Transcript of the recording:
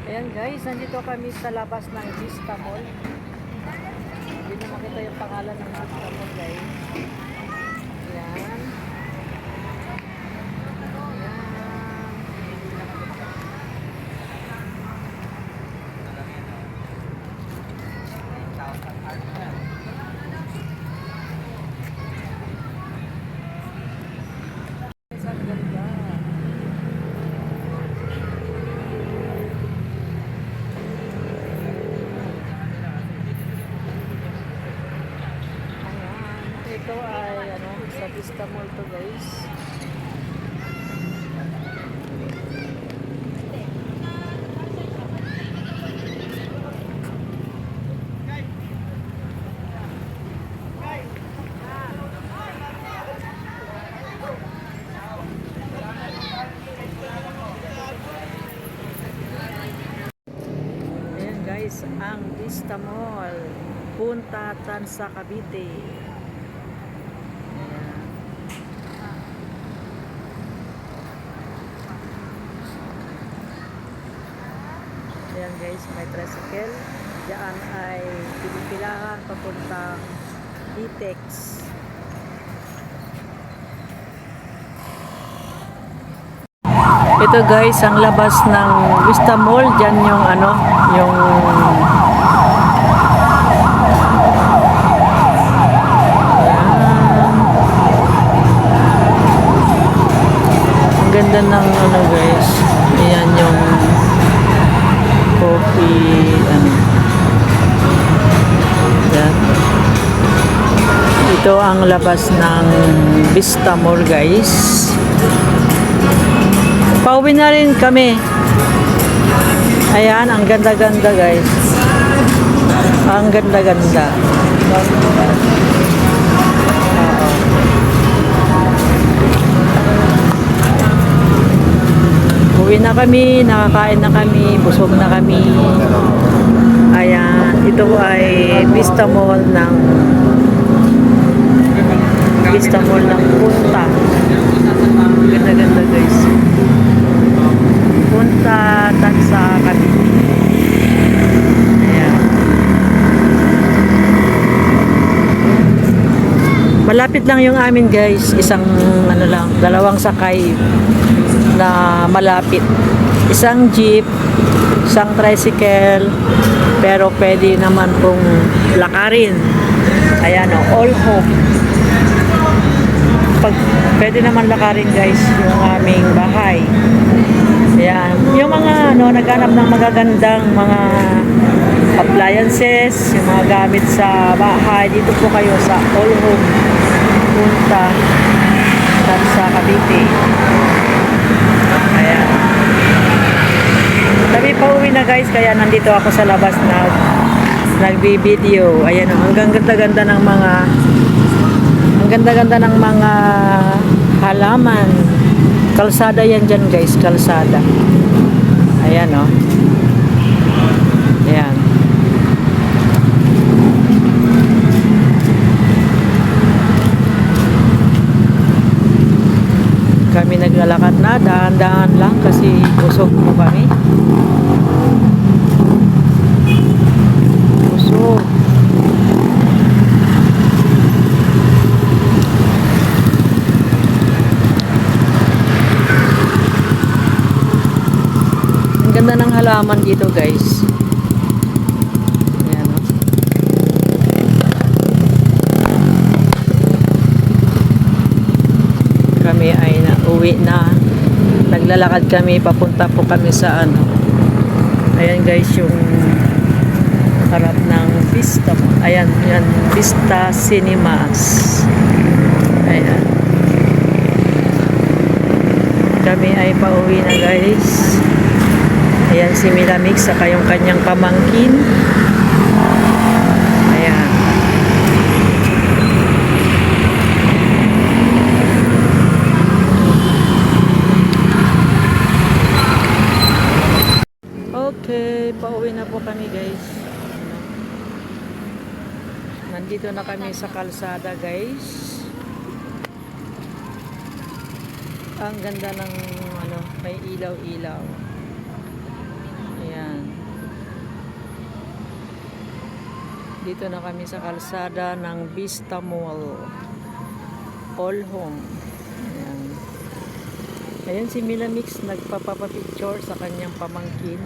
Ayan guys, nandito kami sa labas ng Vista Mall. Hindi na makita yung pangalan ng Vista Mall guys. Ayan. Ang ganda. Ito ay sa Vista Mall to guys. Ayan guys, ang Vista Mall. Punta Tansa Cavite. Ayan guys, may tricycle. Diyan ay pinipilahan papuntang Vitex. Ito guys, ang labas ng Vista Mall. Diyan yung yung ang ganda ng guys. Ayan yung coffee yan. Ito ang labas ng Vista Mall guys. Pauwi na rin kami. Ayan, ang ganda-ganda guys. Ang ganda-ganda. Uwi na kami, nakakain na kami, busog na kami. Ayan, ito ay Vista Mall ng Punta. Ganda-ganda guys. Punta Tansa Cavite. Ayan. Malapit lang yung amin guys. Isang dalawang sakay na malapit. Isang jeep, isang tricycle, pero pwede naman pong lakarin. Ayan all home. Pwede naman lakarin guys yung aming bahay. Ayan. Yung mga naghanap ng magagandang mga appliances, yung mga gamit sa bahay, dito po kayo sa all home Punta Tansa Cavite. Ayan. Kami pa uwi na guys, kaya nandito ako sa labas nagbi-video. Ayan, ang ganda-ganda ng mga halaman. Kalsada yan dyan guys, kalsada. Ayan Ayan. Kami naglalakad na, dahan-dahan lang kasi busog po kami. Busog. Ang ganda ng halaman dito guys. Ayan Kami ay uwi na. Naglalakad kami, papunta po kami sa ayan guys, yung harap ng Vista. Ayan, yan, Vista Cinemas. Ayan. Kami ay pauwi na guys. Ayan si Milamig saka yung kanyang pamangkin. Ayan. Okay, pauwi na po kami guys. Nandito na kami sa kalsada guys. Ang ganda ng may ilaw-ilaw. Ayan. Dito na kami sa kalsada ng Vista Mall. All Home. Ayan. Ayan si Milamix nagpapapicture sa kanyang pamangkin.